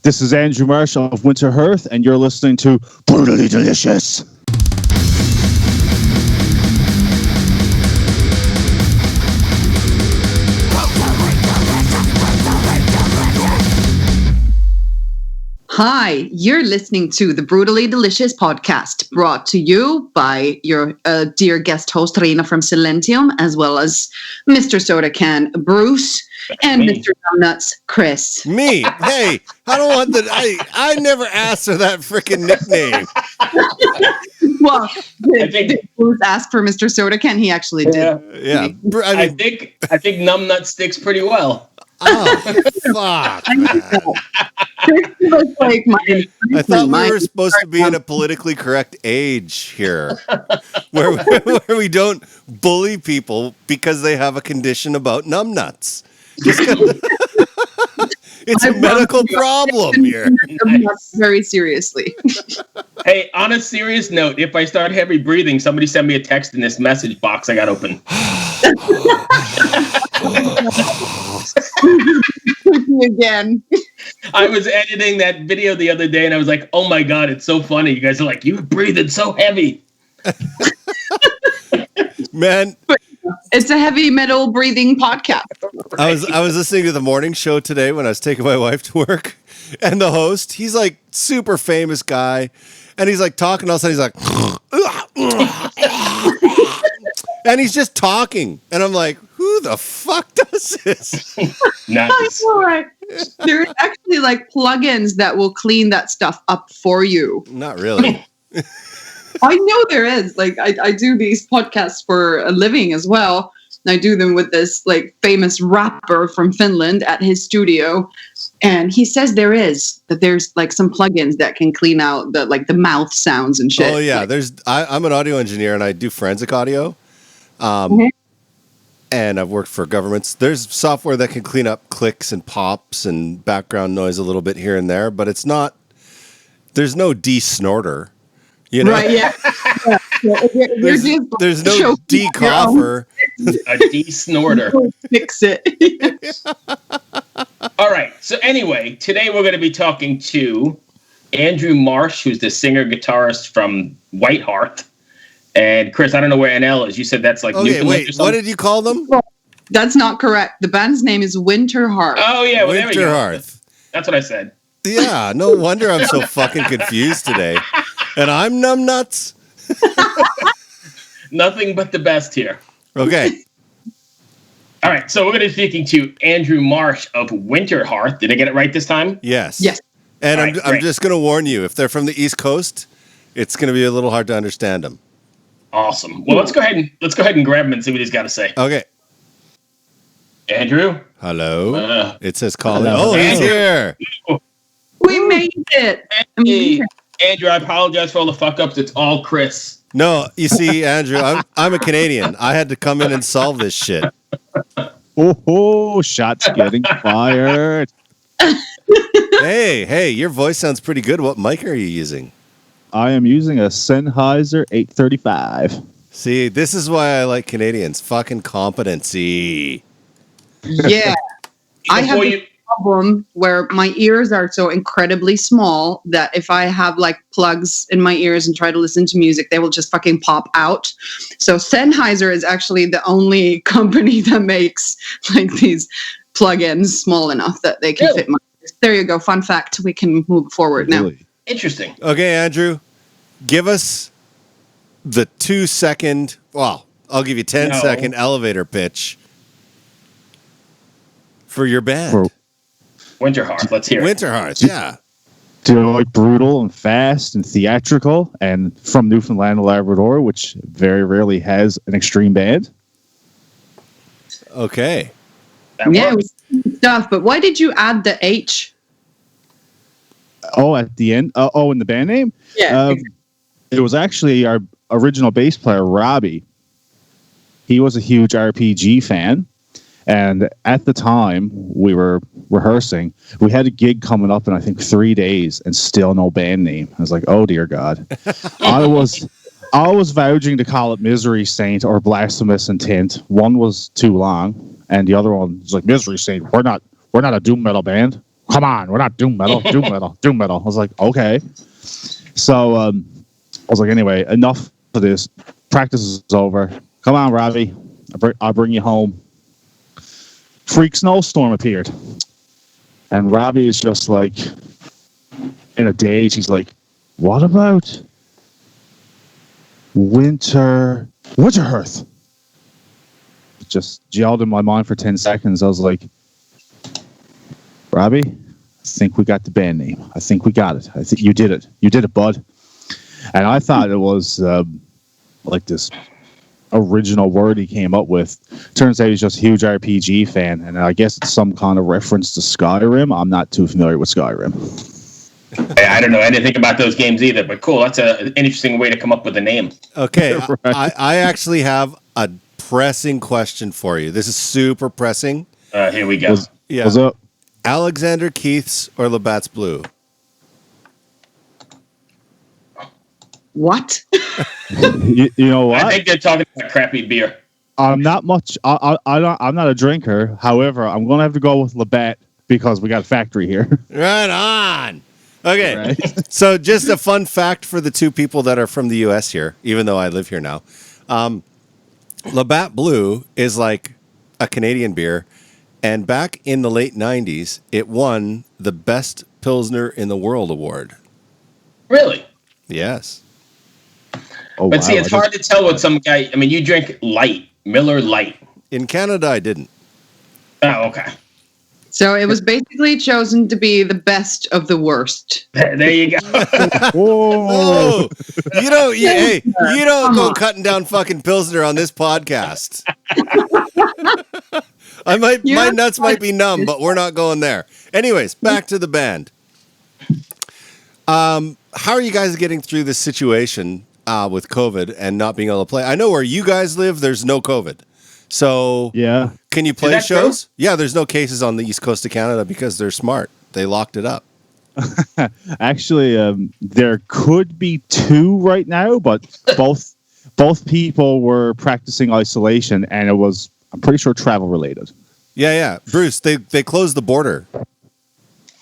This is Andrew Marsh of WinterheartH, and you're listening to Brutally Delicious. Hi, you're listening to the Brutally Delicious podcast, brought to you by your dear guest host, Riina from Silentium, as well as Mr. Soda Can, Bruce, and Mr. Nuts, Kris. Me? Hey, I don't want that. I never asked for that freaking nickname. Well, did Bruce ask for Mr. Soda Can? He actually did. Yeah. I think Numbnut sticks pretty well. Oh, fuck. I thought we were supposed to be in a politically correct age here where we don't bully people because they have a condition about numbnuts. It's a medical problem here. Very seriously. Hey, on a serious note, if I start heavy breathing, somebody send me a text in this message box I got open. Again. I was editing that video the other day and I was like, oh my God, it's so funny. You guys are like, you're breathing so heavy. Man. It's a heavy metal breathing podcast. Right. I was listening to the morning show today when I was taking my wife to work, and the host, he's like super famous guy, and he's like talking, all of a sudden he's like and he's just talking, and I'm like, who the fuck does this? Nice. Right. There's actually like plugins that will clean that stuff up for you. Not really. I know there is. Like I do these podcasts for a living as well. And I do them with this like famous rapper from Finland at his studio. And he says there's like some plugins that can clean out the mouth sounds and shit. Oh yeah. I'm an audio engineer and I do forensic audio. And I've worked for governments. There's software that can clean up clicks and pops and background noise a little bit here and there, but there's no de-snorter. You know? Right, yeah. There's no de-cougher. A de-snorter. Fix it. All right. So anyway, today we're going to be talking to Andrew Marsh, who's the singer-guitarist from WinterheartH. And Kris, I don't know where NL is. You said that's like Newfoundland wait, or something? what did you call them? That's not correct. The band's name is WinterheartH. Oh, yeah. Well, WinterheartH. That's what I said. Yeah, no wonder I'm so fucking confused today. And I'm numbnuts. Nothing but the best here. Okay. All right. So we're going to be speaking to Andrew Marsh of WinterheartH. Did I get it right this time? Yes. Yes. And I'm just going to warn you, if they're from the East Coast, it's going to be a little hard to understand them. Awesome. Well, let's go ahead and grab him and see what he's got to say. Okay. Andrew? Hello? It says call. Hello. Oh, he's here. We made it. Hey, Andrew, I apologize for all the fuck ups. It's all Kris. No, you see, Andrew, I'm a Canadian. I had to come in and solve this shit. Oh, shots getting fired. Hey, your voice sounds pretty good. What mic are you using? I am using a Sennheiser 835. See, this is why I like Canadians. Fucking competency. Yeah. I have a problem where my ears are so incredibly small that if I have like plugs in my ears and try to listen to music, they will just fucking pop out. So Sennheiser is actually the only company that makes like these plugins small enough that they can fit my ears. There you go. Fun fact. We can move forward now. Interesting. Okay, Andrew, give us the 2-second, well, I'll give you 10-second elevator pitch for your band. WinterheartH, let's hear it. WinterheartH, yeah. Do you like brutal and fast and theatrical and from Newfoundland and Labrador, which very rarely has an extreme band? Okay. Yeah, it was stuff. But why did you add the H? Oh, at the end? In the band name? Yeah. It was actually our original bass player, Robbie. He was a huge RPG fan. And at the time we were rehearsing, we had a gig coming up in, I think, 3 days and still no band name. I was like, oh, dear God. I was vouching to call it Misery Saint or Blasphemous Intent. One was too long, and the other one was like, Misery Saint. We're not a doom metal band. come on, we're not doom metal, doom metal, doom metal. I was like, okay. So I was like, anyway, enough of this. Practice is over. Come on, Robbie. I'll bring you home. Freak snowstorm appeared. And Robbie is just like in a daze. He's like, what about WinterheartH? It just gelled in my mind for 10 seconds. I was like, Robbie, I think we got the band name. I think we got it. I think you did it. You did it, bud. And I thought it was like this original word he came up with. Turns out he's just a huge RPG fan, and I guess it's some kind of reference to Skyrim. I'm not too familiar with Skyrim. I don't know anything about those games either, but cool. That's an interesting way to come up with a name. Okay, Right. I actually have a pressing question for you. This is super pressing. Here we go. Yeah. What's up? Alexander Keith's or Labatt's Blue? What? You know what? I think they're talking about crappy beer. I'm not much. I'm not a drinker. However, I'm gonna have to go with Labatt because we got a factory here. Right on. Okay. Right. So just a fun fact for the two people that are from the U.S. here, even though I live here now. Labatt Blue is like a Canadian beer. And back in the late 90s, it won the Best Pilsner in the World award. Really? Yes. Oh, But see, it's hard to tell what some guy. I mean, you drink light, Miller Light. In Canada, I didn't. Oh, okay. So it was basically chosen to be the best of the worst. There you go. Oh, you don't. Hey, you don't Come go on. cutting down fucking Pilsner on this podcast. My nuts might be numb, but we're not going there. Anyways, back to the band. How are you guys getting through this situation with COVID and not being able to play? I know where you guys live, there's no COVID. So Yeah. can you play that true? shows? Yeah, there's no cases on the East Coast of Canada because they're smart. They locked it up. Actually, there could be 2 right now, but both people were practicing isolation, and it was, I'm pretty sure, travel related. Yeah. Bruce, they closed the border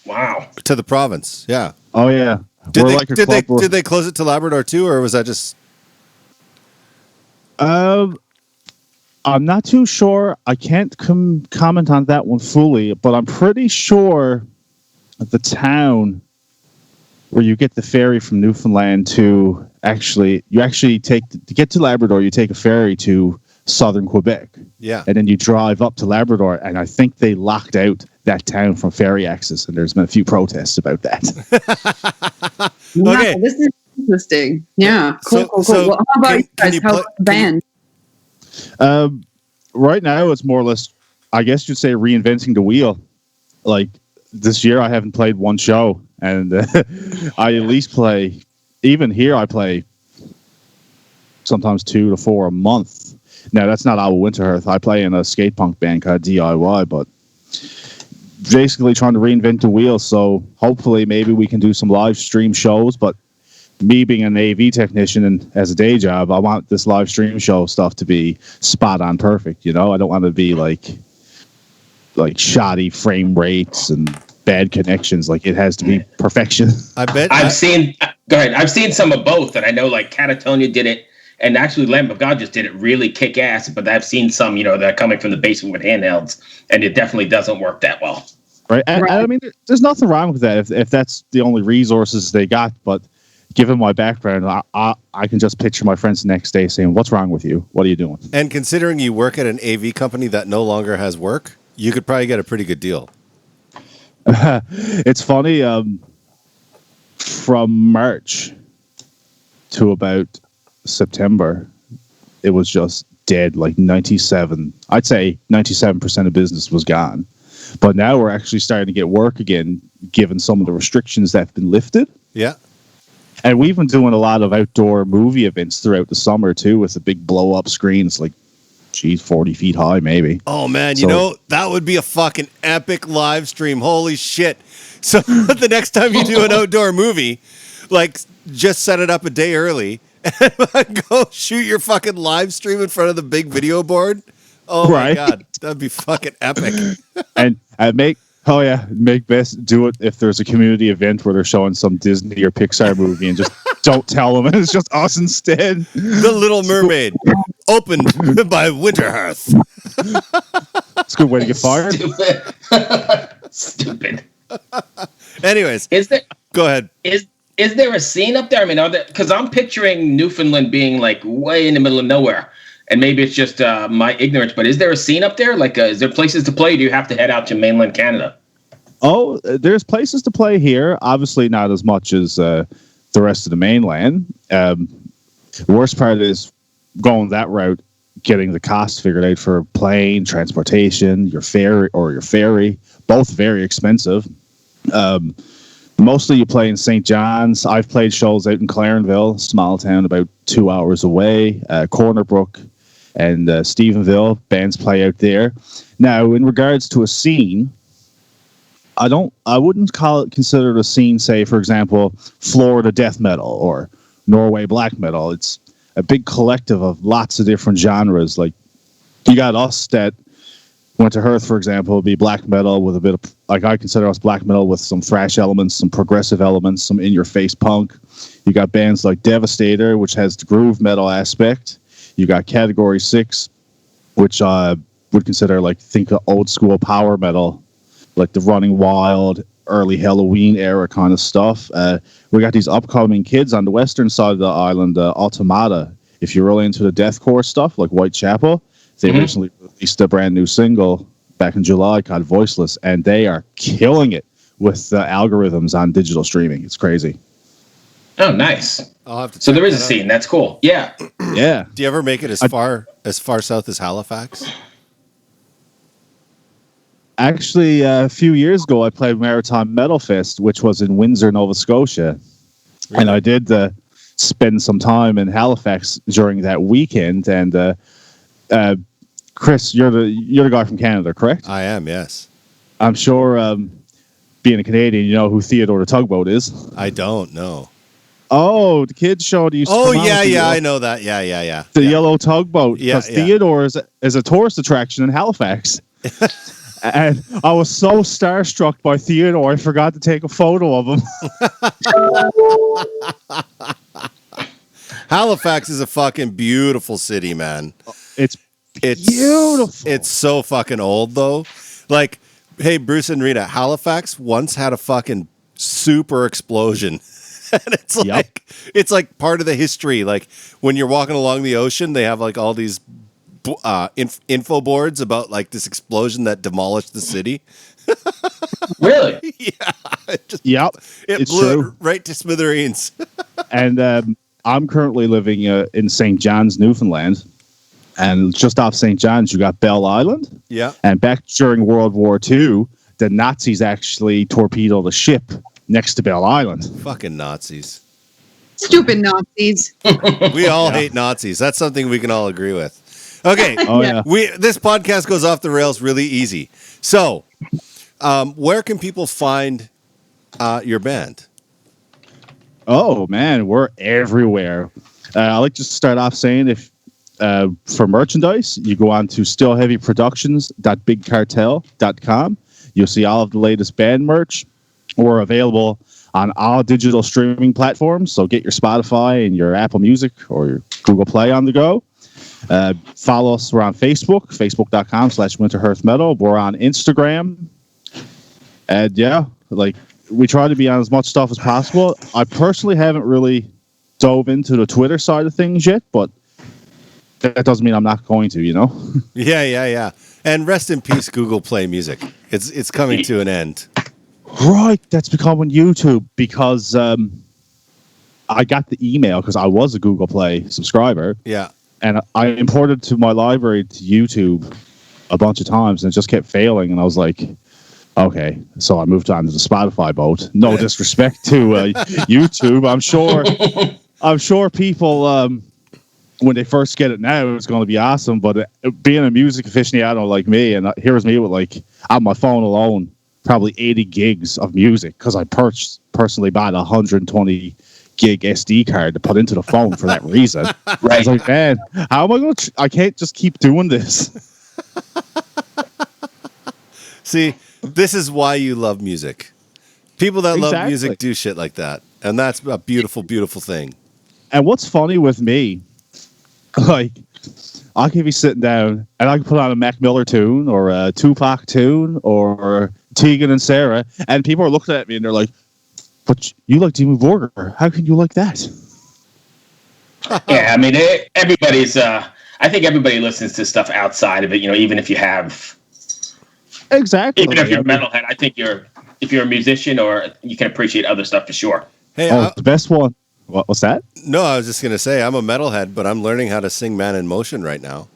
Wow. to the province. Yeah. Oh yeah. Did We're they, like a did, they, club. did they close it to Labrador too, or was that just... I'm not too sure. I can't comment on that one fully, but I'm pretty sure the town where you get the ferry from Newfoundland to you actually take to get to Labrador, you take a ferry to southern Quebec. Yeah. And then you drive up to Labrador, and I think they locked out that town from ferry access, and there's been a few protests about that. Wow, Okay. this is interesting. Yeah, cool, So- cool. so Well, how about can- you can guys? you How play- about the band? Right now, it's more or less, I guess you'd say, reinventing the wheel. Like this year, I haven't played one show, and I at least play. Even here, I play sometimes 2 to 4 a month. Now, that's not our WinterheartH. I play in a skate punk band called DIY, but basically trying to reinvent the wheel. So hopefully, maybe we can do some live stream shows. But me being an AV technician and as a day job, I want this live stream show stuff to be spot on perfect. You know, I don't want to be like shoddy frame rates and bad connections. Like, it has to be perfection. I bet. I've seen. Go ahead. I've seen some of both, and I know like Catatonia did it, and actually Lamb of God just did it really kick ass. But I've seen some, that are coming from the basement with handhelds, and it definitely doesn't work that well. Right. And I mean, there's nothing wrong with that if that's the only resources they got. But given my background, I can just picture my friends the next day saying, "What's wrong with you? What are you doing?" And considering you work at an AV company that no longer has work, you could probably get a pretty good deal. It's funny. From March to about September, it was just dead. Like 97, I'd say 97% of business was gone. But now we're actually starting to get work again, given some of the restrictions that have been lifted. Yeah. And we've been doing a lot of outdoor movie events throughout the summer too, with a big blow up screen. It's like, 40 feet high, maybe. Oh man, So- that would be a fucking epic live stream. Holy shit. So the next time you do an outdoor movie, like just set it up a day early and go shoot your fucking live stream in front of the big video board. Oh my Right. god, that'd be fucking epic. And Oh yeah, make best do it if there's a community event where they're showing some Disney or Pixar movie and just don't tell them, and it's just us instead. The Little Mermaid, opened by WinterheartH. It's a good way to get fired. Stupid. Anyways, go ahead. Is there a scene up there? I mean, because I'm picturing Newfoundland being like way in the middle of nowhere, and maybe it's just my ignorance. But is there a scene up there? Like, is there places to play? Or do you have to head out to mainland Canada? Oh, there's places to play here. Obviously, not as much as the rest of the mainland. The worst part is going that route, getting the cost figured out for plane, transportation, your ferry, both very expensive. Mostly you play in St. John's. I've played shows out in Clarenville, small town about 2 hours away, Corner Brook and Stephenville. Bands play out there. Now, in regards to a scene, I wouldn't consider it a scene, say, for example, Florida death metal or Norway black metal. It's a big collective of lots of different genres. Like, you got us that WinterheartH, for example, would be black metal with a bit of, like, I consider us black metal with some thrash elements, some progressive elements, some in-your-face punk. You got bands like Devastator, which has the groove metal aspect. You got Category 6, which I would consider, like, think of old-school power metal, like the Running Wild, early Halloween era kind of stuff. We got these upcoming kids on the western side of the island, Automata. If you're really into the deathcore stuff, like Whitechapel, they recently released a brand new single back in July called Voiceless, and they are killing it with algorithms on digital streaming. It's crazy. Oh, nice. I'll have to so there is a scene. That's cool. Yeah. Yeah. Do you ever make it as far south as Halifax? Actually, a few years ago, I played Maritime Metal Fest, which was in Windsor, Nova Scotia. Really? And I did spend some time in Halifax during that weekend. And Kris, you're the guy from Canada, correct? I am, yes. I'm sure, being a Canadian, you know who Theodore the Tugboat is. I don't know. Oh, the kids showed you. Oh, yeah, I know that. Yeah. The yellow tugboat. Yeah, Theodore is a tourist attraction in Halifax. And I was so starstruck by Theodore, I forgot to take a photo of him. Halifax is a fucking beautiful city, man. It's beautiful. It's so fucking old, though. Like, hey, Bruce and Riina, Halifax once had a fucking super explosion. And it's like part of the history. Like, when you're walking along the ocean, they have like all these info boards about like this explosion that demolished the city. Really? Yeah. It blew it right to smithereens. And I'm currently living in St. John's, Newfoundland. And just off St. John's, you got Bell Island. Yeah. And back during World War II, the Nazis actually torpedoed a ship next to Bell Island. Fucking Nazis. Stupid Nazis. We all hate Nazis. That's something we can all agree with. Okay. Oh, yeah. This podcast goes off the rails really easy. So, where can people find your band? Oh, man, we're everywhere. I like to start off saying if for merchandise, you go on to stillheavyproductions.bigcartel.com. You'll see all of the latest band merch. We're available on all digital streaming platforms, so get your Spotify and your Apple Music or your Google Play on the go. Follow us. We're on Facebook, facebook.com/WinterhearthMetal. We're on Instagram. And yeah, like we try to be on as much stuff as possible. I personally haven't really dove into the Twitter side of things yet, but that doesn't mean I'm not going to, you know? Yeah. And rest in peace, Google Play Music. It's coming to an end. Right. That's becoming YouTube because I got the email because I was a Google Play subscriber. Yeah. And I imported to my library to YouTube a bunch of times and it just kept failing. And I was like, okay. So I moved on to the Spotify boat. No disrespect to YouTube. I'm sure people, when they first get it now, it's going to be awesome. But being a music aficionado like me, and here's me with like on my phone alone, probably 80 gigs of music because I personally bought a 120 gig SD card to put into the phone for that reason. Right. I was like, man, how am I going to... I can't just keep doing this. See, This is why you love music. People that love Exactly. music do shit like that. And that's a beautiful, beautiful thing. And what's funny with me, like, I could be sitting down and I can put on a Mac Miller tune or a Tupac tune or Tegan and Sarah, and people are looking at me and they're like, "But you like Dimmu Borgir? How can you like that?" Yeah, I mean, everybody's. I think everybody listens to stuff outside of it. Even if you have, Exactly. even if you're a metalhead, I think if you're a musician or you can appreciate other stuff for sure. Hey, the best one. What's that? no, I was just going to say, I'm a metalhead, but I'm learning how to sing Man in Motion right now.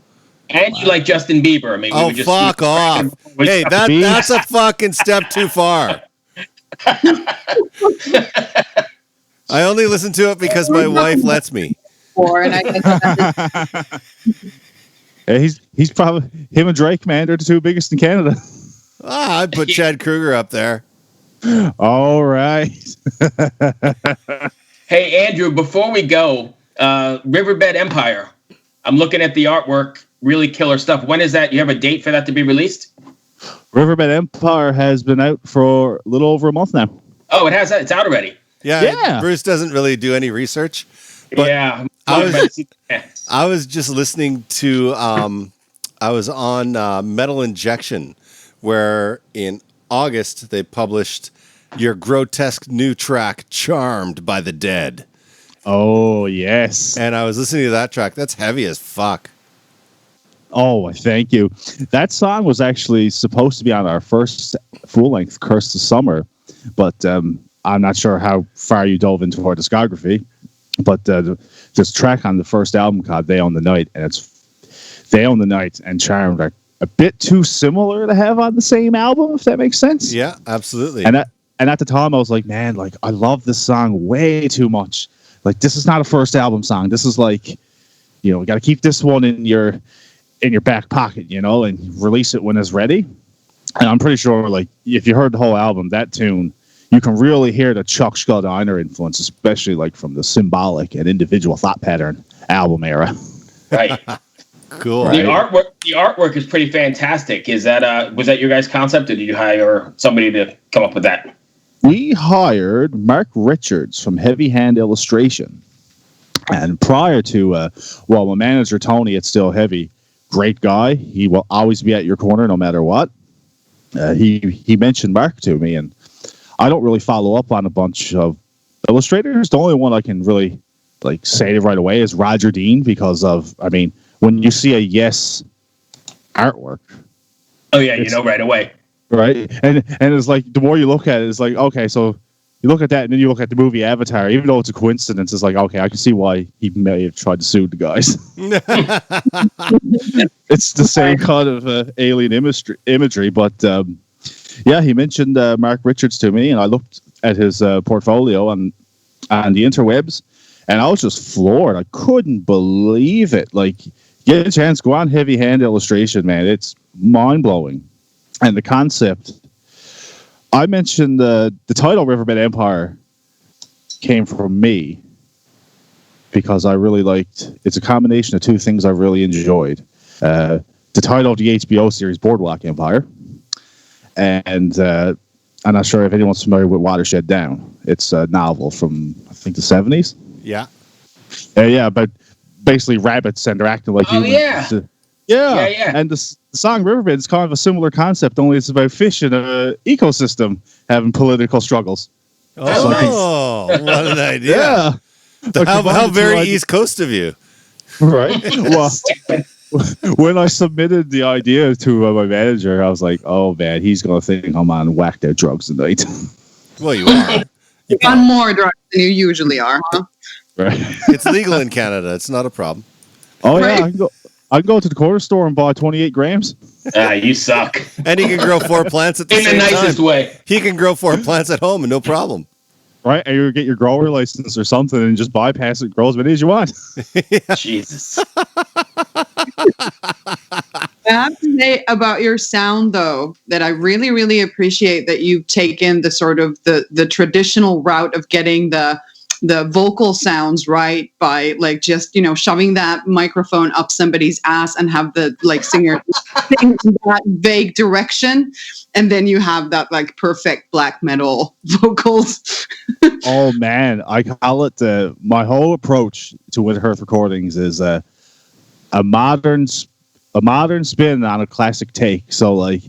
And you like Justin Bieber. I mean, we Oh, were just fuck off. Hey, that's a fucking step too far. I only listen to it because my wife lets me. And I guess that Yeah, he's probably him and Drake, man. They're the two biggest in Canada. I'd put Chad Kruger up there. All right. Hey, Andrew, before we go, Riverbed Empire. I'm looking at the artwork. Really killer stuff. When is that? You have a date for that to be released? Riverbed Empire has been out for a little over a month now. Oh, it has. It's out already. Yeah. Bruce doesn't really do any research. But Yeah. I was just listening to, I was on Metal Injection, where in August they published your grotesque new track, Charmed by the Dead. Oh, yes. And I was listening to that track. That's heavy as fuck. Oh, thank you. That song was actually supposed to be on our first full-length Curse of Summer, but I'm not sure how far you dove into our discography. But this track on the first album called They Own the Night, and it's They Own the Night and Charmed are a bit too similar to have on the same album, if that makes sense. Yeah, absolutely. And at the time, I was like, man, like I love this song way too much. Like, this is not a first album song. This is like, you got to keep this one in your back pocket, and release it when it's ready. And I'm pretty sure, like, if you heard the whole album, that tune, you can really hear the Chuck Schuldiner influence, especially like from the Symbolic and Individual Thought Pattern album era. Right. Cool. The artwork is pretty fantastic. Is that was that your guys' concept, or did you hire somebody to come up with that? We hired Mark Richards from Heavy Hand Illustration. And prior to, my manager, Tony, at Still Heavy, great guy. He will always be at your corner no matter what. He mentioned Mark to me, and I don't really follow up on a bunch of illustrators. The only one I can really say right away is Roger Dean, because of, when you see a Yes artwork. Oh yeah, right away. Right. And it's like, the more you look at it, it's like, okay, so you look at that and then you look at the movie Avatar, even though it's a coincidence, it's like, okay, I can see why he may have tried to sue the guys. It's the same kind of alien imagery, but he mentioned Mark Richards to me, and I looked at his portfolio on the interwebs, and I was just floored. I couldn't believe it. Like, get a chance, go on Heavy Hand Illustration, man. It's mind-blowing. And the concept, I mentioned the title Riverbed Empire came from me because I really liked, it's a combination of two things I really enjoyed. The title of the HBO series Boardwalk Empire, and I'm not sure if anyone's familiar with Watershed Down. It's a novel from, I think, the 70s. Yeah. But basically rabbits, and they're acting like humans. Yeah. And the song Riverbed is kind of a similar concept, only it's about fish in an ecosystem having political struggles. Oh, what an idea. Yeah. How very East Coast of you. Right. Well, when I submitted the idea to my manager, I was like, oh, man, he's going to think I'm on whacked out drugs tonight. Well, you are. you're on more drugs than you usually are, huh? Right. It's legal in Canada. It's not a problem. Oh, Right. yeah. I can go to the corner store and buy 28 grams. You suck. And he can grow 4 plants at the In the same nicest time. way. He can grow 4 plants at home and no problem. Right? And you get your grower license or something and just bypass it, grow as many as you want. Jesus. I have to say about your sound, though, that I really, really appreciate that you've taken the sort of the traditional route of getting the vocal sounds right by just shoving that microphone up somebody's ass and have the singer in that vague direction, and then you have that like perfect black metal vocals. Oh man, I call it my whole approach to WinterheartH recordings is a modern spin on a classic take. So like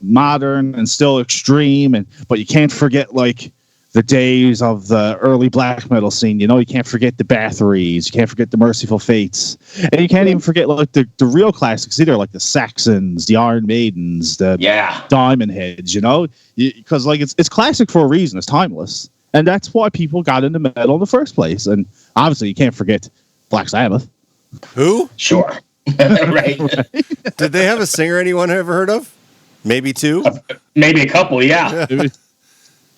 modern and still extreme, but you can't forget like the days of the early black metal scene. You know, you can't forget the Bathories, you can't forget the Merciful Fates, and you can't even forget like the real classics either, like the Saxons, the Iron Maidens, the Diamond Heads. You know, because like it's classic for a reason. It's timeless, and that's why people got into metal in the first place. And obviously, you can't forget Black Sabbath. Who? Sure. Right. Did they have a singer anyone ever heard of? Maybe two? Maybe a couple, yeah.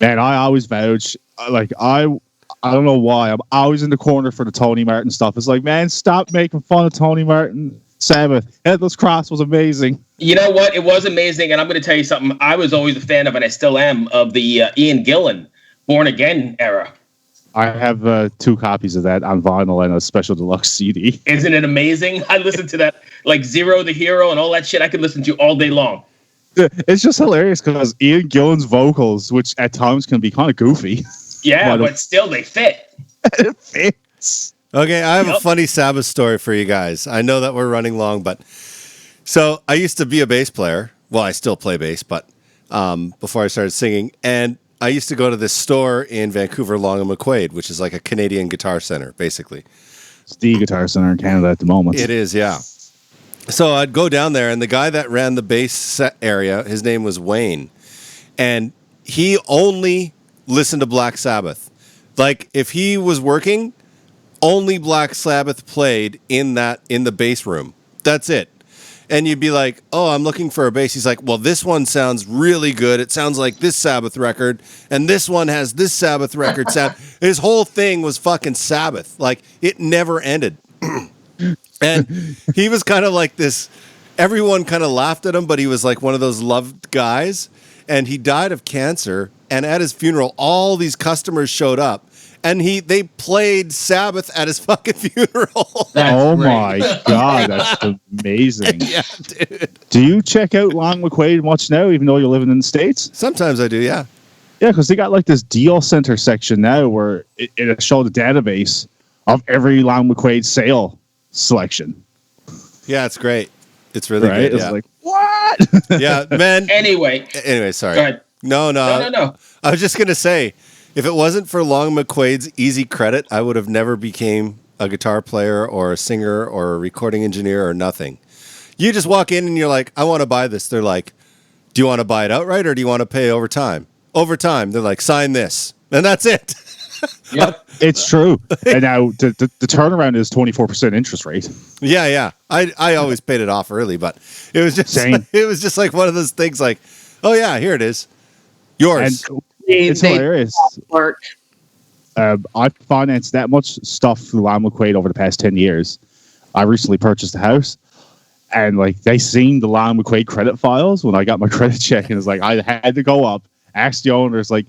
Man, I always vouch. Like, I don't know why. I'm always in the corner for the Tony Martin stuff. It's like, man, stop making fun of Tony Martin. Sabbath. Headless Cross was amazing. You know what? It was amazing. And I'm going to tell you something. I was always a fan of, and I still am, of the Ian Gillan Born Again era. I have 2 copies of that on vinyl and a special deluxe CD. Isn't it amazing? I listened to that, like Zero the Hero and all that shit I could listen to all day long. It's just hilarious because Ian Gillan's vocals, which at times can be kind of goofy. Yeah, but still they fit. It fits. Okay, I have a funny Sabbath story for you guys. I know that we're running long, but so I used to be a bass player. Well, I still play bass, but before I started singing, and I used to go to this store in Vancouver, Long and McQuaid, which is like a Canadian guitar center, basically. It's the guitar center in Canada at the moment. It is, yeah. So I'd go down there, and the guy that ran the bass set area, his name was Wayne, and he only listened to Black Sabbath. Like, if he was working, only Black Sabbath played in the bass room. That's it. And you'd be like, oh, I'm looking for a bass. He's like, well, this one sounds really good. It sounds like this Sabbath record, and this one has this Sabbath record sound. His whole thing was fucking Sabbath. Like, it never ended. And he was kind of like this, everyone kind of laughed at him, but he was like one of those loved guys. And he died of cancer. And at his funeral, all these customers showed up. And they played Sabbath at his fucking funeral. Oh my God, that's amazing. Yeah, dude. Do you check out Long McQuaid much now, even though you're living in the States? Sometimes I do, yeah. Yeah, because they got like this deal center section now where it showed a database of every Long McQuaid sale selection. Yeah, it's great. It's really right? good. It's like, what? Yeah, man. Anyway, sorry. Go ahead. No. I was just going to say, if it wasn't for Long McQuaid's easy credit, I would have never became a guitar player or a singer or a recording engineer or nothing. You just walk in and you're like, I want to buy this. They're like, do you want to buy it outright or do you want to pay over time? Over time. They're like, sign this. And that's it. Yep. It's true. And now the turnaround is 24% interest rate. Yeah. I always paid it off early, but it was just it was just like one of those things like, oh yeah, here it is. Yours. And it's hilarious. I've financed that much stuff through Long McQuaid over the past 10 years. I recently purchased a house, and like they seen the Long McQuaid credit files when I got my credit check, and it's like I had to go up, ask the owners, like,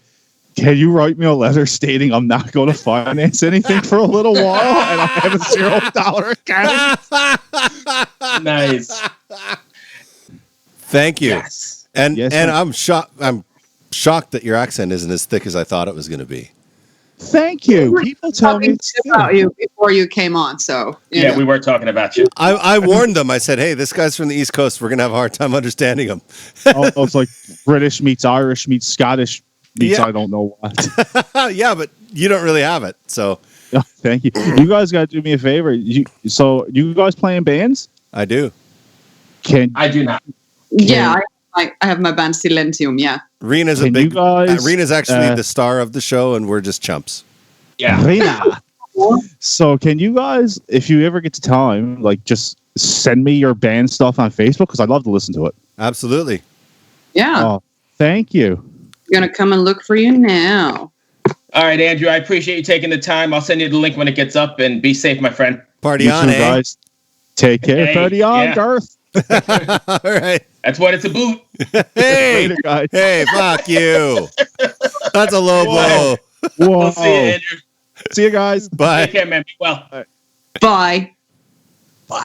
can you write me a letter stating I'm not going to finance anything for a little while, and I have a $0 account? Nice. Thank you. Yes. And Yes, I'm shocked that your accent isn't as thick as I thought it was going to be. Thank you. People tell me about you before you came on, so Yeah, we were talking about you. I warned them. I said, hey, this guy's from the East Coast. We're going to have a hard time understanding him. it's like British meets Irish meets Scottish meets Yeah. I don't know what. Yeah, but you don't really have it. So Oh, thank you. You guys got to do me a favor. You guys playing bands? I do. I do not. Yeah, I have my band Silentium. Yeah, Reena's Can you guys, Reena's actually the star of the show, and we're just chumps. Yeah. Riina. So can you guys, if you ever get to time, like just send me your band stuff on Facebook because I'd love to listen to it. Absolutely. yeah. Oh, thank you. I'm gonna come and look for you now. All right, Andrew, I appreciate you taking the time. I'll send you the link when it gets up, and be safe, my friend. Party You on, two eh? guys. Take care. Hey, Party on, yeah. Garth. All right. That's what it's a boot. Hey, Later, guys. hey, fuck you. That's a low blow. Whoa. We'll see you, Andrew. See you guys. Bye. Take care, man. Be well. Bye.